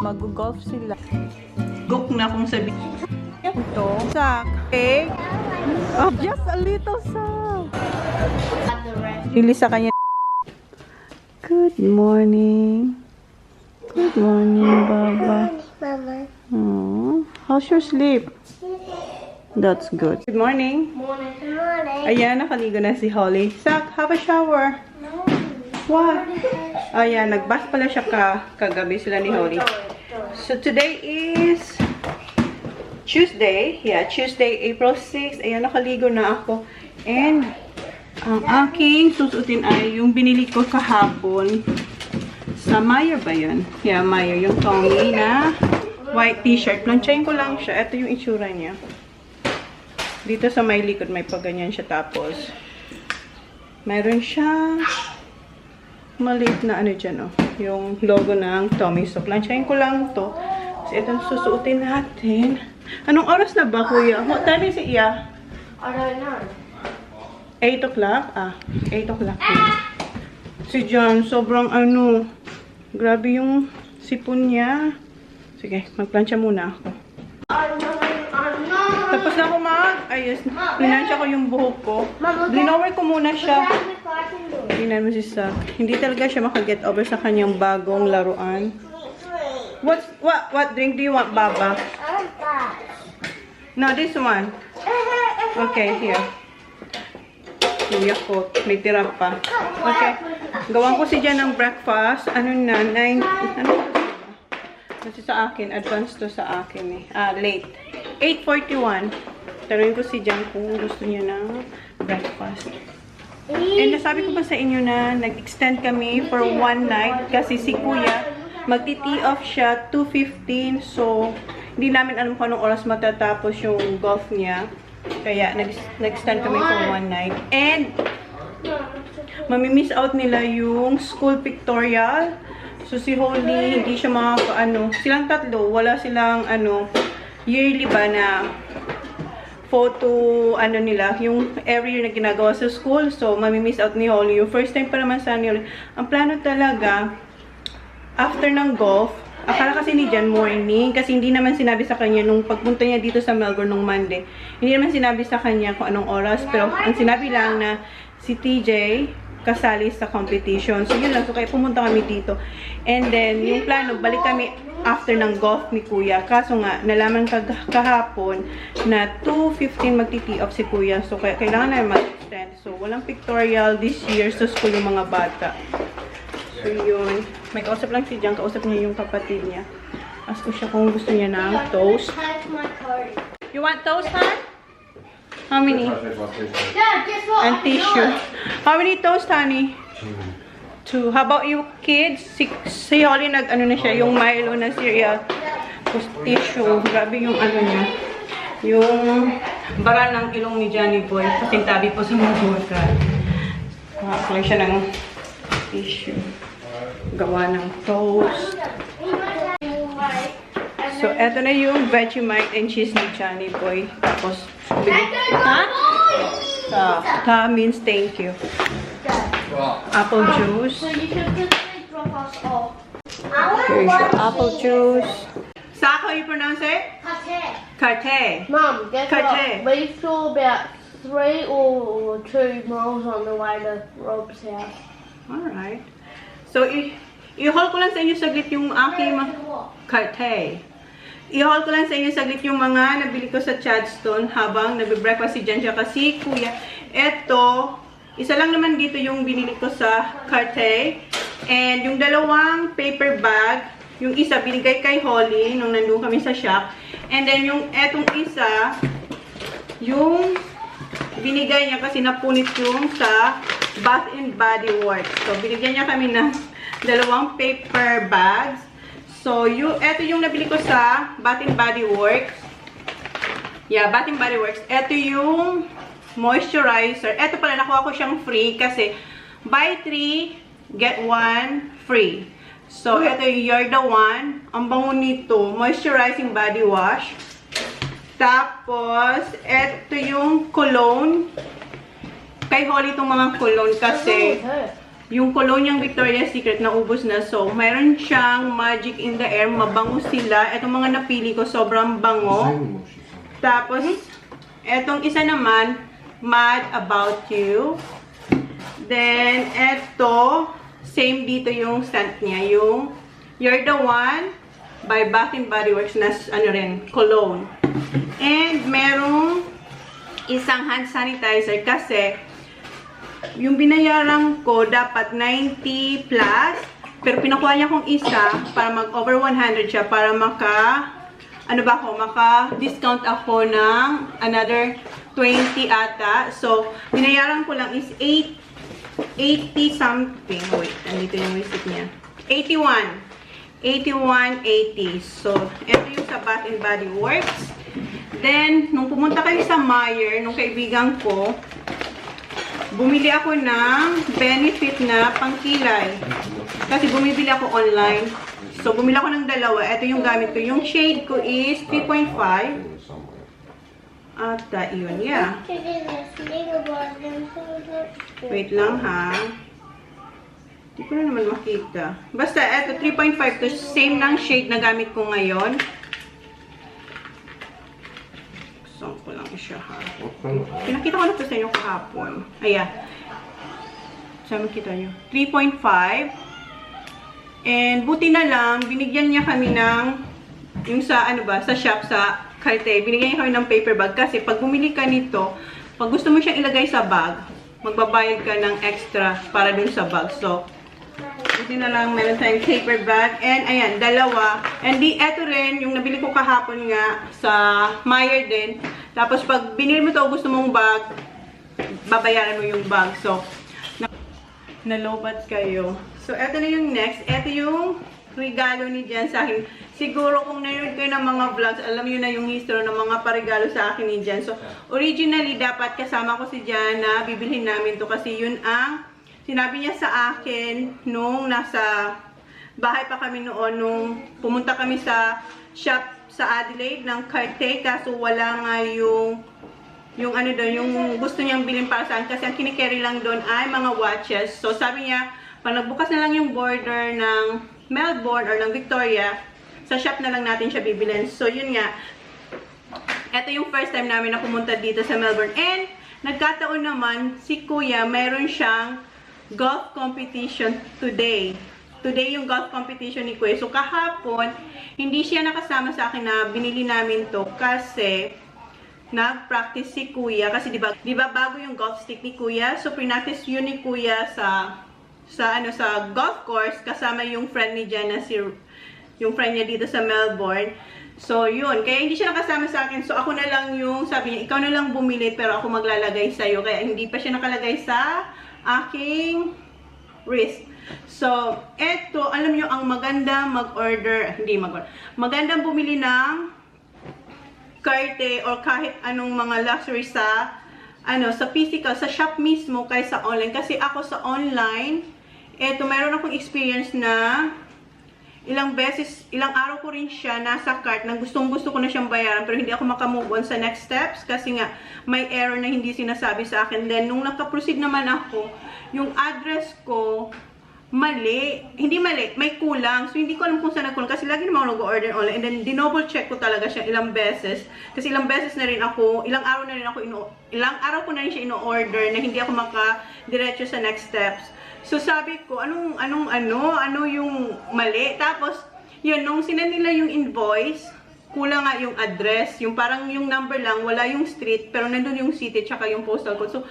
Mag-golf sila. Gok na kung sabi. Ito. Sak. Okay. Oh, just a little sak. Pili sa kanya. Good morning. Good morning, Baba. Mama. Oh, how's your sleep? That's good. Good morning. Morning. Morning. Ayan, nakaligo na si Holly. Sak, have a shower. No. What? Ayan, nagbas pala siya kagabi sila ni Holly. So, today is Tuesday. Yeah, Tuesday, April 6. Ayan, nakaligo na ako. And, ang aking susutin ay yung binili ko kahapon. Sa Meijer ba yun? Yeah, Meijer. Yung Tommy na white t-shirt. Planchain ko lang siya. Ito yung itsura niya. Dito sa may likod, may paganyan siya. Tapos, mayroon siya maliit na ano dyan, oh. Yung logo ng Tommy. So, planchain ko lang to. So, itong susuotin natin. Anong oras na ba, Kuya? What time is it, Iya? I don't know. 8 o'clock? Ah, 8 o'clock. Si John, sobrang ano, grabe yung sipon niya. Sige, magplancha muna ako. Tapos na ako ayos. Pinansya ko yung buhok ko. Blinower ko muna siya. Tingnan mo si Sak. Hindi talaga siya makaget over sa kanyang bagong laruan. What drink do you want, Baba? No, this one. Okay, here. Kuya ko. May tira pa. Okay. Gawan ko si Jan ng breakfast. Ano na? 9. Ano ba? Kasi sa akin. Advance to sa akin eh. Late. 8:41. Taruin ko si Jan kung gusto niya ng breakfast. And nasabi ko ba sa inyo na nag-extend kami for one night kasi si Kuya magti-tee off siya 2:15. So, hindi namin alam kung anong oras matatapos yung golf niya. Kaya, nag-extend kami for one night. And, mamimiss out nila yung school pictorial. So, si Holly, hindi siya silang tatlo, wala silang, yearly ba na photo, nila, yung every year na ginagawa sa school. So, mamimiss out ni Holly. Yung first time pa naman sa ni Holly. Ang plano talaga, after ng golf, akala kasi ni Jan morning, kasi hindi naman sinabi sa kanya nung pagpunta niya dito sa Melbourne nung Monday. Hindi naman sinabi sa kanya kung anong oras, pero ang sinabi lang na si TJ kasali sa competition. So, yun lang. So, kaya pumunta kami dito. And then, yung plano, balik kami after ng golf ni Kuya. Kaso nga, nalaman kahapon na 2:15 magti-tee off si Kuya. So, kaya kailangan na mag-extend. So, walang pictorial this year sa school yung mga bata. So, yun. May kausap lang si Jan. Kausap niya yung kapatid niya. Ask ko siya kung gusto niya ng toast. You want toast, huh? How many? Dad, guess what? And tissue. How many toast, honey? 2. How about you, kids? Si Holly na siya, yung Milo na cereal. Tapos tissue. Grabe yung niya. Yung bara ng ilong ni Johnny Boy. Pasintabi po sa mga buka. Makakulang siya ng tissue. Gawa ng toast. So, eto na yung Vegemite and cheese ni Johnny Boy. Tapos, ha? Ta means thank you. Apple juice. So you can quickly drop us off. Here you go. Apple juice. Sa how you pronounce it? Cartier. Cartier. Mum, guess Cartier. what? We saw about 3 or 2 miles on the way to Rob's house. Alright. So, i-haul ko lang sa inyo saglit yung aking Cartier. I-haul ko lang sa inyo saglit yung mga nabili ko sa Chadstone habang nagbe-breakfast si Jan siya kasi Kuya. Eto, isa lang naman dito yung binili ko sa Cartier. And yung dalawang paper bag, yung isa binigay kay Holly nung nandun kami sa shop. And then yung etong isa, yung binigay niya kasi napunit yung sa Bath and Body Works. So, binigyan niya kami ng dalawang paper bags. So, eto yung nabili ko sa Bath and Body Works. Yeah, Bath and Body Works. Eto yung moisturizer. Eto pala, nakuha ko siyang free kasi buy 3, get 1 free. So, eto yung You're the One. Ang bango nito, moisturizing body wash. Tapos, eto yung cologne. Kay Holly itong mga cologne kasi Yung cologne niyang Victoria's Secret naubos na. So, mayroon siyang Magic in the Air. Mabango sila. Itong mga napili ko, sobrang bango. Tapos, etong isa naman, Mad About You. Then, eto, same dito yung scent niya. Yung You're the One by Bath & Body Works na cologne. And, merong isang hand sanitizer kasi yung binayaran ko dapat 90 plus, pero pinakuha niya akong isa para mag over 100 siya para maka-discount ako ng another 20 ata. So, binayaran ko lang is 80 something. Wait, andito yung receipt niya. 81.80. So, ito yung sa Bath & Body Works. Then, nung pumunta kayo sa Meijer, nung kaibigan ko, bumili ako ng Benefit na pangkilay. Kasi bumibili ako online. So, bumili ako ng dalawa. Ito yung gamit ko. Yung shade ko is 3.5. Ata, yun, yeah. Wait lang, ha. Hindi ko na naman makita. Basta, ito, 3.5 to. Same ng shade na gamit ko ngayon. Saan ko lang siya, ha. Pinakita ko na ito sa inyo kahapon. Ayan. Saan makita nyo? 3.5. And, buti na lang, binigyan niya kami ng, yung sa, sa shop, sa Cartier, binigyan niya kami ng paper bag. Kasi, pag bumili ka nito, pag gusto mo siyang ilagay sa bag, magbabayad ka ng extra para dun sa bag. So, buti na lang, meron tayong paper bag. And, ayan, dalawa. And, eto rin, yung nabili ko kahapon nga sa Meijer din. Tapos, pag binili mo to, gusto mong bag, babayaran mo yung bag. So, nalobat kayo. So, eto na yung next. Eto yung regalo ni Jan sa akin. Siguro, kung nanonood kayo ng mga vlogs, alam nyo na yung history ng mga paregalo sa akin ni Jan. So, originally, dapat kasama ko si Jan na bibilhin namin to kasi yun ang sinabi niya sa akin nung nasa bahay pa kami noon, nung pumunta kami sa shop sa Adelaide ng Cartier, kaso wala nga yung yung gusto niyang bilhin para saan kasi ang kinikerry lang doon ay mga watches. So sabi niya, pag nagbukas na lang yung border ng Melbourne or ng Victoria, sa shop na lang natin siya bibilhin. So yun nga, ito yung first time namin na pumunta dito sa Melbourne. And nagkataon naman, si Kuya, mayroon siyang golf competition today. Today yung golf competition ni Kuya. So kahapon, hindi siya nakasama sa akin na binili namin to kasi nag-practice si Kuya. Kasi diba bago yung golf stick ni Kuya. So practice yun ni Kuya sa golf course kasama yung friend ni Jana, yung friend niya dito sa Melbourne. So yun, kaya hindi siya nakasama sa akin. So ako na lang yung sabi niya, ikaw na lang bumili pero ako maglalagay sa'yo. Kaya hindi pa siya nakalagay sa aking wrist. So, eto, alam nyo, ang maganda magandang bumili ng Cartier or kahit anong mga luxury sa physical, sa shop mismo kaysa online. Kasi ako sa online, eto, mayroon akong experience na ilang araw ko rin siya nasa cart na gustong-gusto ko na siyang bayaran pero hindi ako makamove on sa next steps kasi nga may error na hindi sinasabi sa akin. Then, nung nakaproceed naman ako, yung address ko, hindi mali, may kulang. So, hindi ko alam kung saan nagkulang kasi lagi naman ako nag-order online. And then, dinouble check ko talaga siya ilang beses. Kasi ilang araw ko na rin siya ino-order na hindi ako maka-diretso sa next steps. So, sabi ko, ano yung mali? Tapos, yun, nung sinend nila yung invoice, kulang nga yung address. Yung parang yung number lang, wala yung street, pero nandun yung city, tsaka yung postal code. So,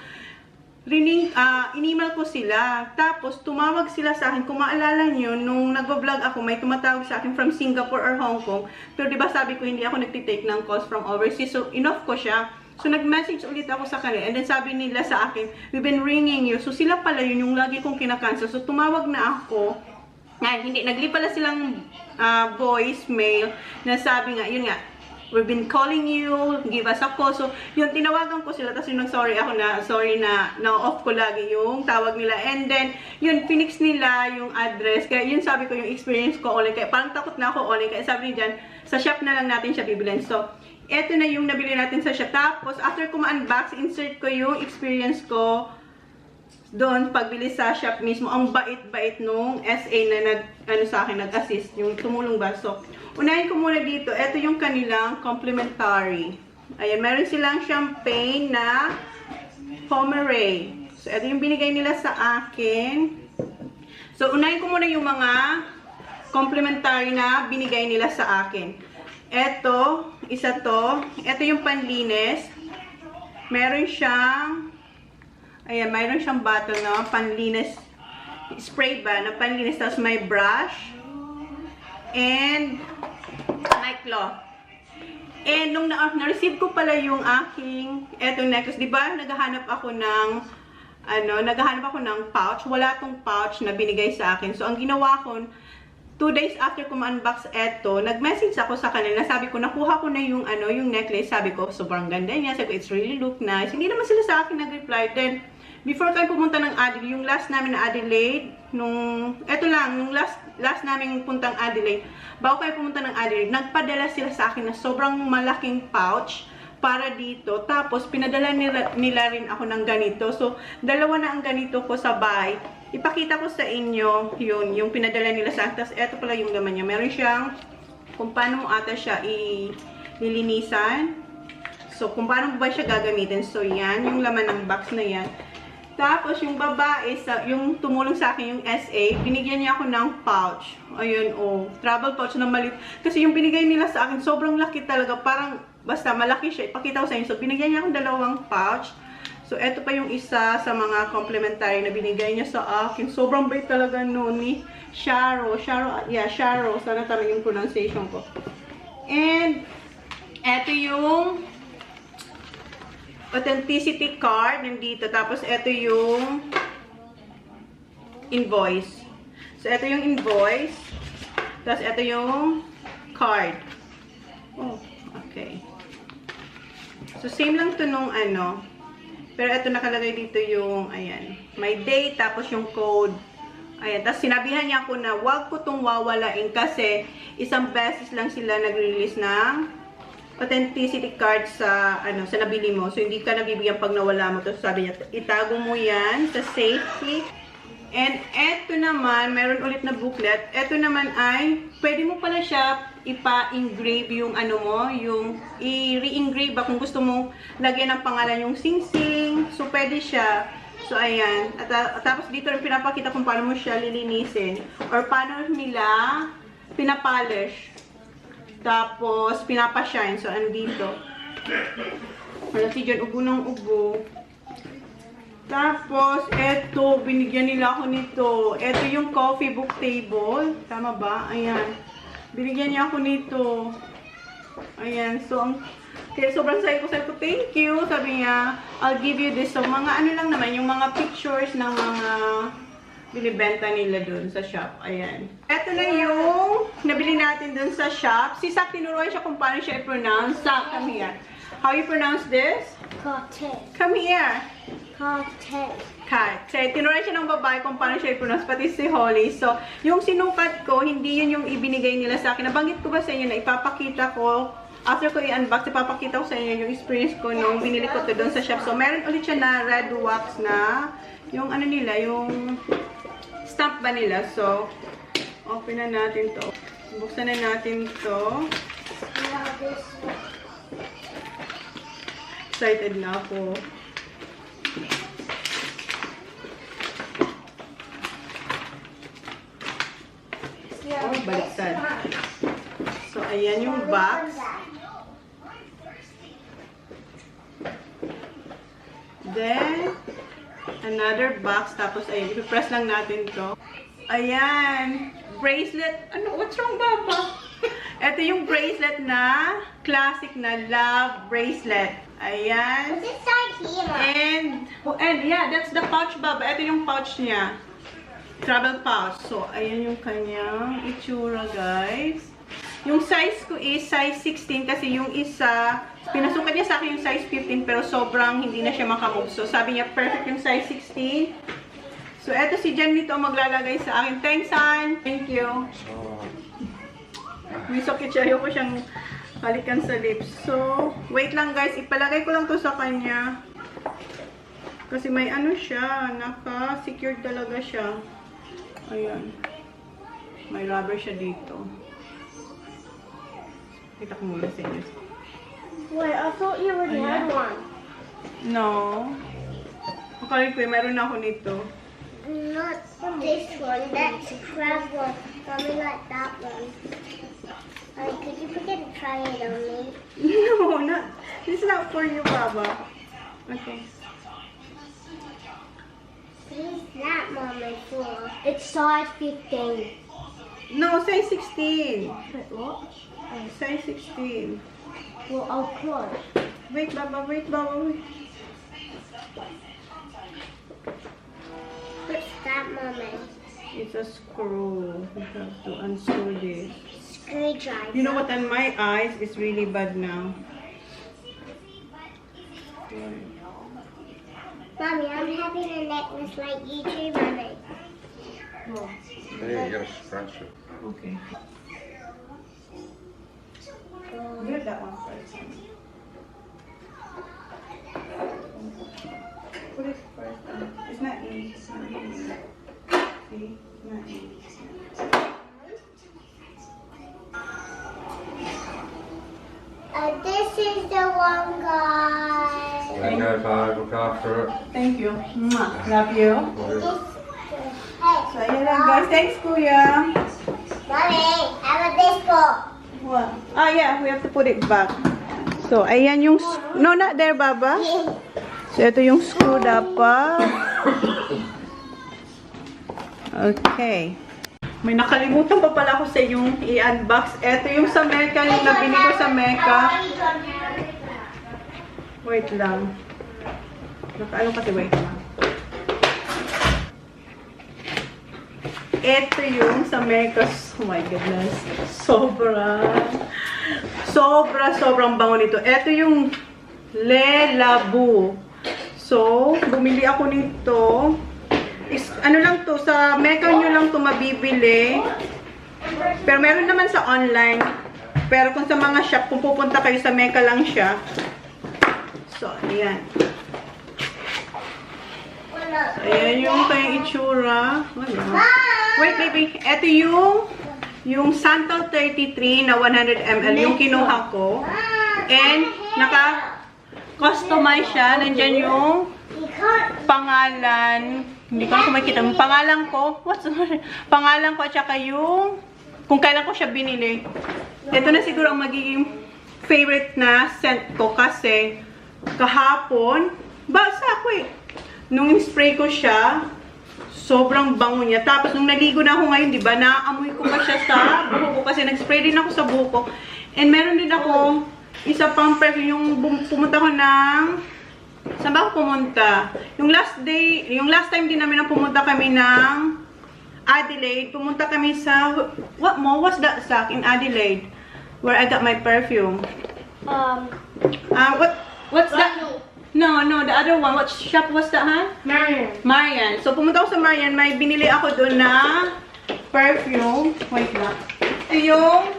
in-email ko sila. Tapos, tumawag sila sa akin. Kung maalala nyo, nung nagbablog ako, may tumatawag sa akin from Singapore or Hong Kong. Pero diba sabi ko, hindi ako nagtitake ng calls from overseas. So, in-off ko siya. So, nag-message ulit ako sa kanila. And then, sabi nila sa akin, we've been ringing you. So, sila pala yun yung lagi kong kinakancel. So, tumawag na ako. Nagli pala silang voicemail na sabi nga, yun nga, we've been calling you, give us a call. So, yun, tinawagan ko sila. Tapos yung sorry na na-off ko lagi yung tawag nila. And then, yun, pinix nila yung address. Kaya yun, sabi ko, yung experience ko online. Kaya parang takot na ako online. Kaya sabi niyan, sa shop na lang natin siya bibilhin. So, eto na yung nabili natin sa shop. Tapos, after ko ma-unbox, insert ko yung experience ko doon, pagbili sa shop mismo. Ang bait-bait nung SA na sa akin, nag-assist, yung tumulong ba. So, unahin ko muna dito. Ito yung kanilang complimentary. Ayan, meron silang champagne na Pomeray. So, ito yung binigay nila sa akin. So, unahin ko muna yung mga complimentary na binigay nila sa akin. Ito, isa to. Ito yung panlinis. Meron siyang, ayan, mayroon siyang bottle na panlinis, spray ba, na panlinis. Tapos may brush. And, may cloth. And, nung na-receive ko pala yung aking, etong necklace, di ba, naghahanap ako ng pouch. Wala tong pouch na binigay sa akin. So, ang ginawa ko, 2 days after ko ma-unbox eto, nag-message ako sa kanila. Sabi ko, nakuha ko na yung, yung necklace. Sabi ko, sobrang ganda niya. Sabi ko, it's really look nice. Hindi naman sila sa akin nag-reply. Then, before kayo pumunta ng Adelaide, yung last namin na Adelaide, nung last namin puntang Adelaide, bago kayo pumunta ng Adelaide, nagpadala sila sa akin na sobrang malaking pouch para dito. Tapos, pinadala nila rin ako ng ganito. So, dalawa na ang ganito ko sa bahay. Ipakita ko sa inyo yung pinadala nila sa akin. Tapos, eto pala yung laman niya. Meron siyang, kung paano mo ata siya ilinisan. So, kung paano mo ba siya gagamitin. So, yan, yung laman ng box na yan. Tapos, yung babae, yung tumulong sa akin, yung SA, binigyan niya ako ng pouch. Ayun, travel pouch na maliit. Kasi yung binigay nila sa akin, sobrang laki talaga. Parang, basta malaki siya. Ipakita ko sa inyo. So, binigyan niya akong dalawang pouch. So, eto pa yung isa sa mga complimentary na binigay niya sa akin. Sobrang bait talaga noon ni Sharo. Sharo. Sana tama yung pronunciation ko. And, eto yung authenticity card nandito. Tapos, eto yung invoice. So, eto yung invoice. Tapos, eto yung card. Oh, okay. So, same lang to nung pero eto nakalagay dito yung, ayan, may date, tapos yung code. Ayan, tapos sinabihan niya ako na wag ko itong wawalain kasi isang beses lang sila nag-release ng authenticity card sa nabili mo. So, hindi ka nabibigyan pag nawala mo. Tapos sabi niya, itago mo yan sa safety. And eto naman, meron ulit na booklet. Eto naman ay, pwede mo pala siya ipa-engrave yung yung i-re-engrave ba kung gusto mong lagyan ng pangalan yung sing-sing. So, pwede siya. So, ayan. At tapos dito rin pinapakita kung paano mo siya lilinisin. Or paano nila pinapolish. Tapos, pinapashine. So, andito. Wala si dyan, ubo ng ubo. Tapos, eto, binigyan nila ako nito. Eto yung coffee book table. Tama ba? Ayan. Binigyan niya ako nito. Ayan. So, kaya sobrang sayo ko. Sabi ko, thank you. Sabi niya, I'll give you this. So, mga lang naman, yung mga pictures ng mga binibenta nila dun sa shop. Ayan. Eto na yung nabili natin dun sa shop. Si Sak, tinuruan siya kung paano siya i-pronounce. Sak, come here. How you pronounce this? Cartier. Come here. Cartier. Cartier. Tinuruan siya ng babae kung paano siya i-pronounce, pati si Holly. So, yung sinukat ko, hindi yun yung ibinigay nila sa akin. Nabanggit ko ba sa inyo na ipapakita ko, after ko i-unbox, ipapakita ko sa inyo yung experience ko nung binili ko to doon sa shop. So, meron ulit siya na red wax na, yung nila, yung stamp ba nila. So, open na natin to. Buksan na natin to. Excited na ako. Oh, baliktad. So, ayan yung box. Then, another box. Tapos, ayan, ipipress lang natin to. Ayan. Bracelet. What's wrong, Baba? Ito yung bracelet na classic na love bracelet. Ayan. What's inside here? And yeah, that's the pouch, Baba. Ito yung pouch niya. Travel pouch. So, ayan yung kanyang itsura, guys. Yung size ko is size 16 kasi yung isa, pinasukat niya sa akin yung size 15 pero sobrang hindi na siya makamove. So, sabi niya perfect yung size 16. So, eto si Jan nito ang maglalagay sa akin. Thanks, Han. Thank you. May sakit siya. Ayoko siyang halikan sa lips. So, wait lang guys. Ipalagay ko lang to sa kanya. Kasi may ano siya, naka-secured talaga siya. Ayan. May rubber siya dito. Kita ko muna sa inyo. Wait, I thought you already had one. No. Okay, Kuya, meron na ako nito. Not this one. That's a crab one. Something like that one. Could you forget to try it on me? No, not. This is not for you, Baba. Okay. What is that, Mom, for? It's size 15. No, size 16. Wait, what? Size 16. Well, I'll close. Wait, Baba, wait, Baba, wait. What's that, Mommy? It's a screw. We have to unscrew this. Screwdriver. You know what? On my eyes, it's really bad now. Mommy, I'm having a necklace like you too, Mommy. There you go, scratch it. Okay. Get that one first. Put it first. It's not in. It's not in. See? It's not in. This is the one, guys. There you go, bye. Look after it. Thank you. Mwah. Love you. Hey, So, ayan lang guys. Thanks, Kuya. Mommy, I want this book. What? Ah, yeah. We have to put it back. So, ayan yung... No, not there, Baba. So, ito yung screw dapat. Okay. May nakalimutan pa pala ako sa yung i-unbox. Ito yung sa Mecca, yung nabili ko sa Mecca. Wait lang. Nakaano kasi, wait lang. Ito yung sa Mecca. Oh my goodness. Sobrang bango nito. Ito yung Le Labu. So, bumili ako nito. Ano lang to, sa Mecca nyo lang to mabibili. Pero meron naman sa online. Pero kung sa mga shop, kung pupunta kayo sa Mecca lang siya. So, ayan. So, ayan yung kayong itsura. Wait, baby. Ito yung Santal 33 na 100 ml. Yung kinuha ko. And, naka-customize siya. Nandyan yung pangalan. Hindi ko na kung makikita. Pangalan ko. Pangalan ko at saka yung kung kailan ko siya binili. Ito na siguro ang magiging favorite na scent ko kasi kahapon, basa ako eh. Nung spray ko siya, sobrang bango niya. Tapos nung naligo na ako ngayon, di ba, naamoy ko pa siya sa buhok ko kasi nag-spray din ako sa buhok ko. And meron din ako isa pang perfume yung pumunta ko ng... Saan ba ako pumunta? Yung last time din namin na pumunta kami ng Adelaide. Pumunta kami sa... What's that sack in Adelaide? Where I got my perfume. What's that? No, the other one. What shop was that, huh? Marian. So, pumunta ako sa Marian. May binili ako doon na perfume. Wait lang. Ito yung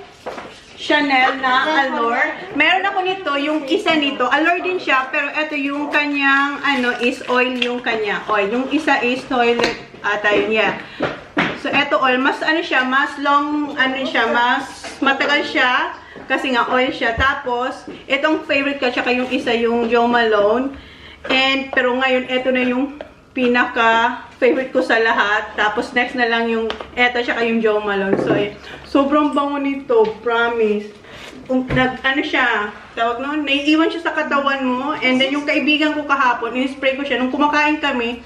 Chanel na Allure. Meron ako nito, yung isa nito. Allure din siya, pero ito yung kanyang, is oil yung kanya. Oil. Yung isa is toilet. Yun, yeah. So, ito oil. Mas, mas long, mas matagal siya. Kasi nga, oil siya. Tapos, itong favorite ko, tsaka yung isa, yung Jo Malone. Pero ngayon, ito na yung pinaka-favorite ko sa lahat. Tapos, next na lang yung eto, tsaka yung Jo Malone. So, sobrang bango nito. Promise. Siya, tawag no? Naiiwan siya sa katawan mo. And then, yung kaibigan ko kahapon, in-spray ko siya. Nung kumakain kami,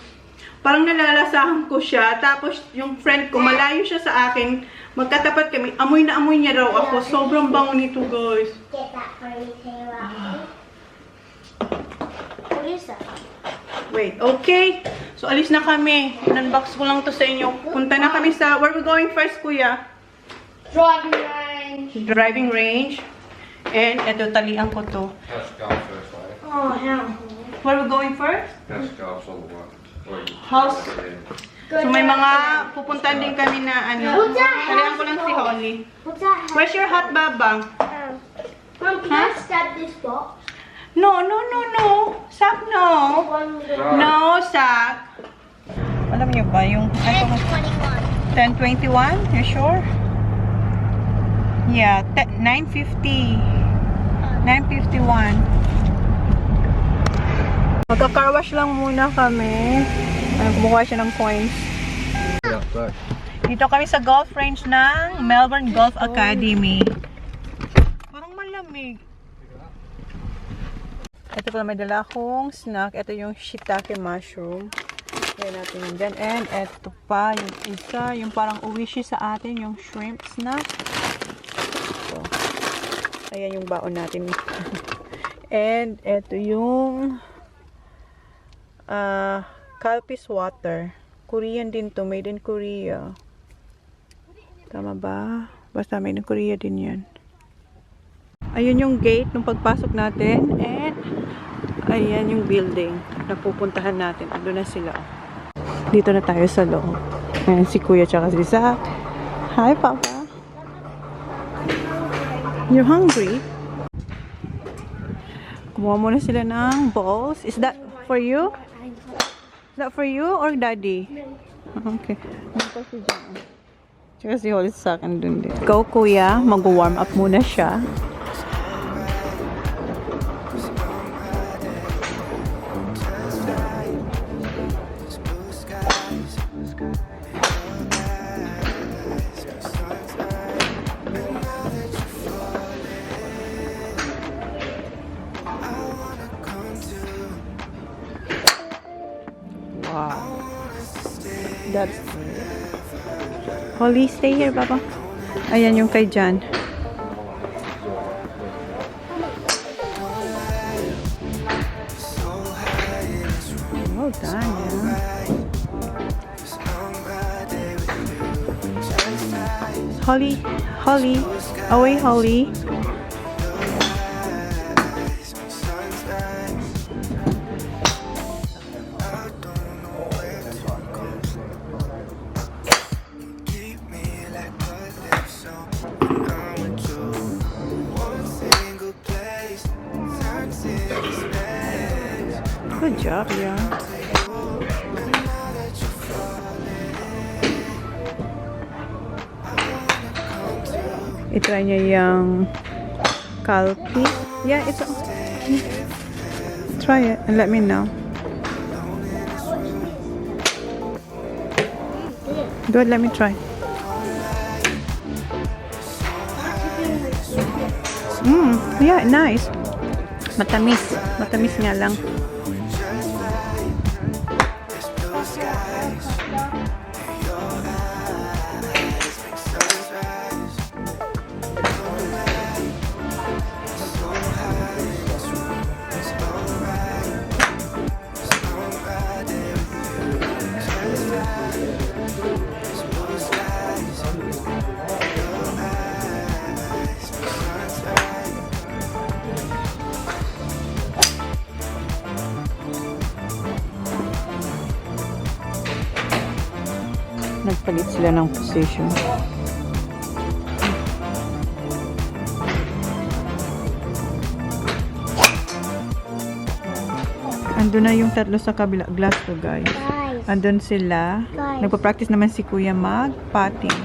parang nalalasahan ko siya. Tapos, yung friend ko, malayo siya sa akin. Magkatapat kami. Amoy na amoy niya raw ako. Sobrang bango nito, guys. Get that for me, Taylor. What is that? Wait, okay. So, alis na kami. Unbox ko lang to sa inyo. Punta na kami sa... Where we going first, Kuya? Driving range. Driving range. And, eto, talian ko to. That's golf first, right? Oh, hell. Where we going first? That's golf's all the way. House. So, may mga pupuntahan din kami na talian ko lang si Holly. What's that? Where's your hot, Baba? Mom, can I stab this box? No, no, no, no. Sak, no. No, Sak. Alam niyo ba yung... 10:21. 10:21? You sure? Yeah, 9:50. 9:51. Magka-carwash lang muna kami. Kumukuha siya ng coins. Yeah, right. Dito kami sa golf range ng Melbourne Golf Academy. Parang malamig. Ito pala may dala akong snack. Ito yung shiitake mushroom. Kaya natin yun dyan. And ito pa yung isa. Yung parang uwishi sa atin. Yung shrimp snack. So, ayan yung baon natin. And ito yung Calpis water. Korean din to. Made in Korea. Tama ba? Basta made in Korea din yan. Ayun yung gate nung pagpasok natin. And ayan yung building na pupuntahan natin. Ando na sila. Dito na tayo sa loob. Ayan si Kuya tsaka si Zach. Hi, Papa. You're hungry? Kumuha muna sila ng balls. Is that for you? Is that for you or Daddy? Okay. Dito si John. Tsaka si Holly Zach andun din. Go, Kuya. Mag-warm up muna siya. Wow. That's Holly, stay here, Papa. Ayan yung kay Jan. Well done, yeah. Holly, Holly, away, Holly. Good job, yeah. I-try niya yung Calpis. Yeah, it's try it and let me know. Good, let me try. Yeah, nice. Matamis. Matamis nga lang. Nagpalit sila ng position. Andun na yung tatlo sa kabila glass to, guys. Andun sila. Nagpa-practice naman si Kuya mag-potting.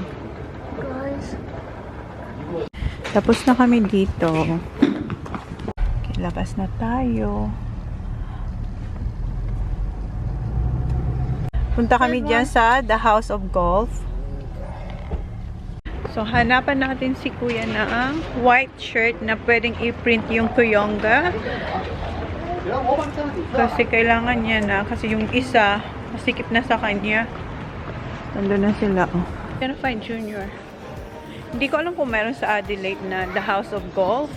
Tapos na kami dito. Okay, labas na tayo. Punta kami dyan sa The House of Golf. So, hanapan natin si Kuya na ang white shirt na pwedeng i-print yung Kuyonga. Kasi kailangan niya na. Kasi yung isa, masikip na sa kanya. Nandun na sila. Oh. Gonna find Junior. Hindi ko alam kung meron sa Adelaide na The House of Golf.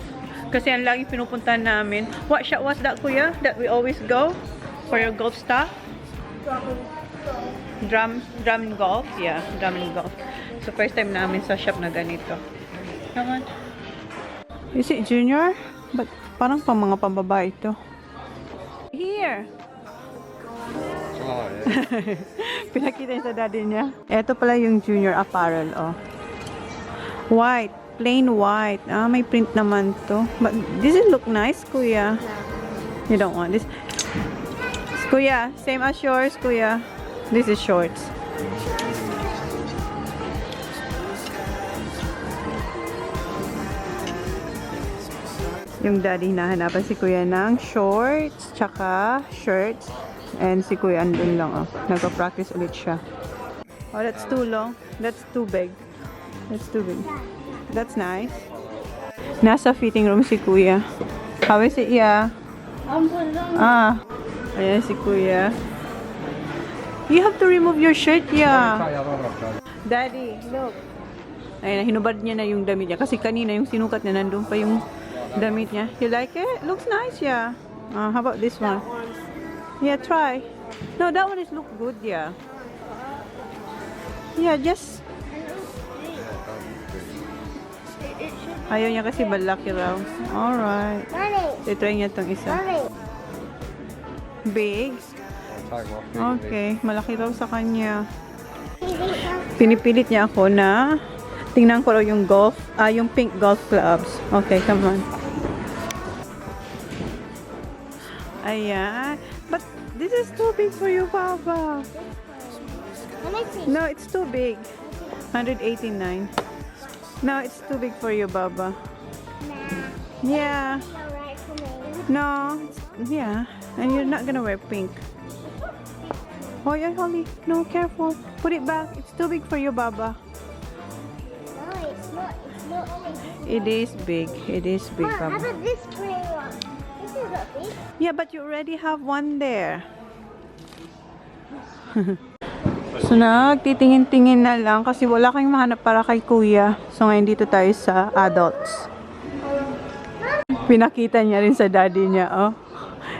Kasi ang lagi pinupunta namin. What shop was that, Kuya? That we always go? For your golf stuff? Drum and golf? Yeah, drum and golf. So, first time namin sa shop na ganito. Come on. Is it Junior? But parang pang mga pambabae ito. Here! Oh, yeah. Pinakita niya sa daddy niya. Ito pala yung Junior apparel, oh. White. Plain white. Ah, may print naman to. But, does it look nice, Kuya? You don't want this. Kuya, same as yours, Kuya. This is shorts. Yung daddy hinahanapan si Kuya ng shorts, tsaka shirts. And si Kuya andun lang, oh. Nagpa-practice ulit siya. Oh, that's too long. That's too big. That's too big. That's nice. Nasa fitting room si Kuya. How is it, yeah? Ah. Ayan si Kuya. You have to remove your shirt, yeah. Daddy, look. Ayan, hinubad niya na yung damit niya. Kasi kanina yung sinukat niya, nandun pa yung damit niya. You like it? Looks nice, yeah. How about this one? Yeah, try. No, that one is look good, yeah. Yeah, just... Ayaw niya kasi balaki raw. Alright. I-try niya tong isa. Big? Okay, malaki raw sa kanya. Pinipilit niya ako na tingnan ko raw yung yung pink golf clubs. Okay, come on. Ayan. But this is too big for you, Papa. No, it's too big. 189. No, it's too big for you, Baba. Yeah. No. Yeah. And you're not gonna wear pink. Oh, yeah, Holly. No, careful. Put it back. It's too big for you, Baba. No, it's not. It's not big. It is big. It is big, How Baba. about this gray one? This is not big. Yeah, but you already have one there. So, nagtitingin-tingin na lang kasi wala kayong mahanap para kay Kuya. So, ngayon dito tayo sa adults. Pinakita niya rin sa daddy niya, oh.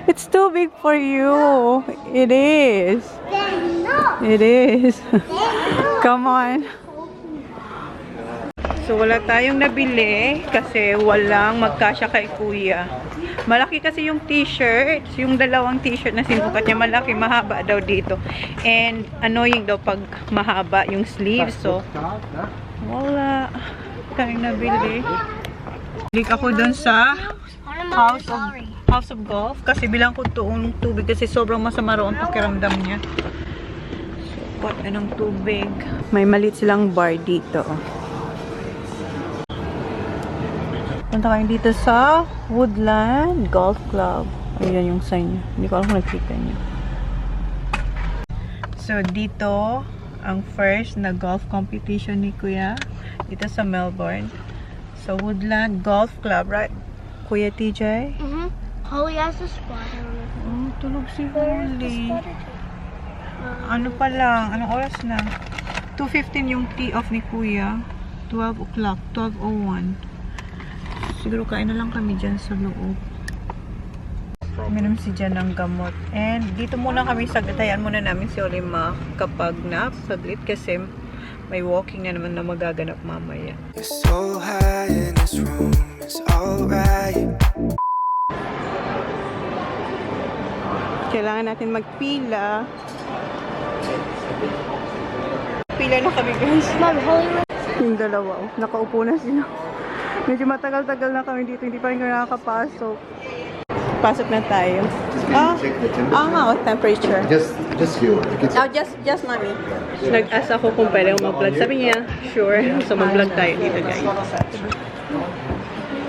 It's too big for you. It is. Then no. It is. Come on. So, wala tayong nabili kasi walang magkasya kay Kuya. Malaki kasi yung t-shirt. Yung dalawang t-shirt na sinukat niya, malaki, mahaba daw dito. And annoying daw pag mahaba yung sleeves. So, wala tayong nabili. Balik ako dun sa House of Golf kasi bilang ko tuong tubig kasi sobrang masama raw ang pakiramdam niya. So, pot ng tubig. May maliit silang bar dito. Punta kayo dito sa Woodland Golf Club. Ayan yung sign niya. Hindi ko alam kung nakita niya. So, dito ang first na golf competition ni Kuya. Dito sa Melbourne. So, Woodland Golf Club, right? Kuya TJ? Holly has a spotter. Oh, tulog si Holly. Ano pa lang? Anong oras na? 2:15 yung tee off ni Kuya. 12 o'clock. 12:01. Siguro kain na lang kami dyan sa loob. Minom si Jan ng gamot. And dito muna kami saglit. Hayaan muna namin si Oli makapag-nap saglit kasi may walking na naman na magaganap mamaya. It's so high in this room, it's alright. Kailangan natin magpila. Pila na kami, guys. Mom, Holly. Yung dalawa, oh. Nakaupo na sila. Medyo matagal-tagal na kami dito. Hindi pa rin kami nakakapasok. Pasok na tayo. Nga, temperature. Just feel it. Oh, just mommy. Nag-ask ako kung pwede mag-vlog. Sabi niya, sure. So, mag-vlog tayo dito, guys.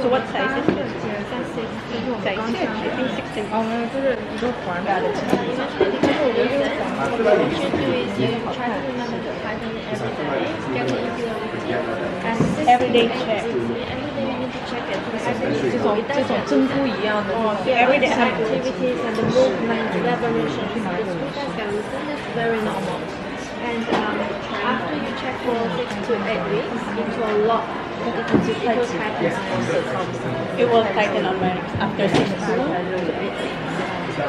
So, what size is this? Size 6. I think 16. Everyday check. Everyday activities and the movement, revolution, that's very normal. And after you check for 6 to 8 weeks, it will lock. It will tighten. It will tighten up after 6 to 8 weeks.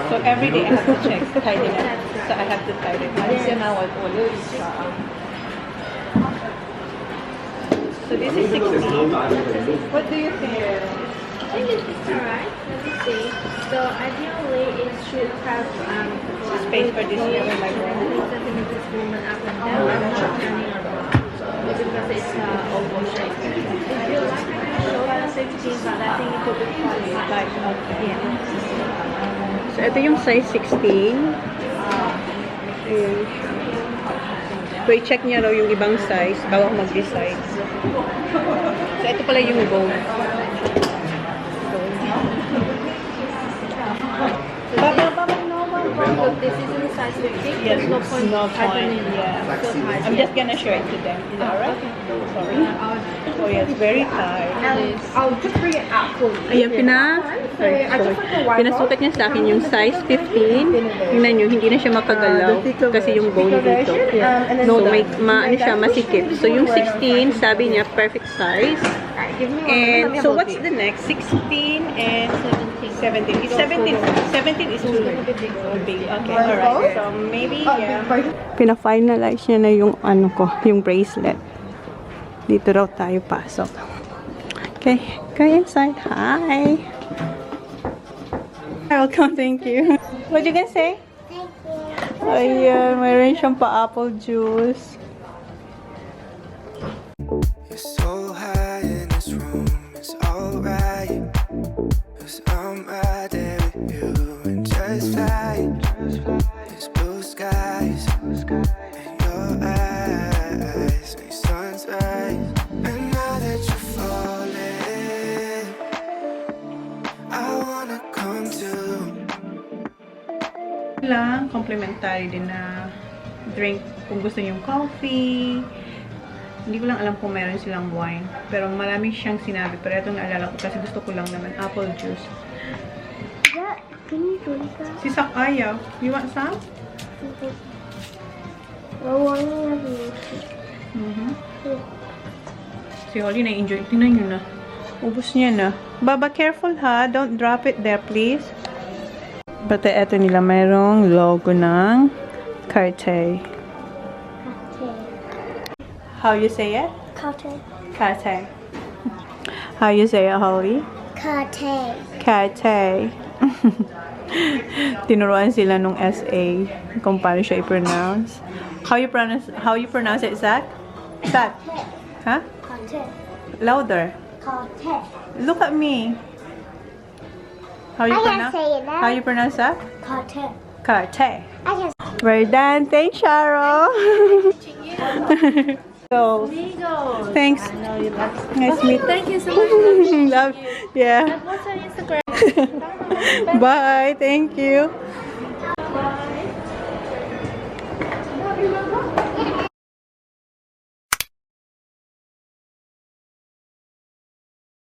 So every day I have to check, tighten it. So I have to tighten it. So this is 16. What do you think? I think it's alright. Let me see. So ideally it should have Space for this year with my centimeters movement up and down and not turning around. because it's oval shape. If you like, I can show you the 16, but I think it will be funny. Like, yeah. So, ito yung size 16. Ayun. So, i-check niya raw yung ibang size bago ako mag-decide. So, ito pala yung gold. Look, this is in the size 15. Yes, There's no point. no point. tightening it. Yeah. So tight. I'm just gonna show it to them. Is that alright? Sorry. Oh, yeah, it's very tight. I'll just bring it out for you. Ayan, pinasukat niya sa akin yung size 15. Tingnan nyo, hindi na siya makagalaw kasi yung bone dito. So, ano siya, masikip. So, yung 16, sabi niya, perfect size. And, so, what's the next? 16 and 17. It's 17. 17 is too big. Okay, alright. So, maybe, yeah. Pina-finalize niya na yung, yung bracelet. Dito raw tayo pasok. Okay, go inside. Hi. Welcome, thank you. What you gonna say? Thank you. Ayan, mayroon siyang pa-apple juice. You're so high in this room, it's alright. 'Cause I'm right there with you and just fly. There's blue skies and your eyes, and sun's rise. And now that you're falling, I wanna come to. Lang, complimentary din na drink kung gusto niyo yung coffee. Hindi ko lang alam kung meron silang wine. Pero marami siyang sinabi. Pero ito naalala ko kasi gusto ko lang naman apple juice. Yeah, can you drink that? Si Sak ayaw. You want some? Oh, I only have you. Si Holly na-enjoy. Tingnan nyo na. Ubus niya na. Baba, careful ha. Don't drop it there, please. Pati eto nila mayroong logo ng Cartier. How you say it? Cartier. Cartier. How you say it, Holly? Cartier. Cartier. Tinuruan sila nung SA kung paano siya i-pronounce. How you pronounce it, Zach? Zach? Huh? Cartier. Louder. Cartier. Look at me. How you I can pronounce? say it now. How you pronounce that? Cartier. Cartier. I can. We're done. Thanks, Sharo. So, thanks. Nice meet. Thank you so much. Love. Yeah. What's on Instagram? Bye. Thank you. Bye.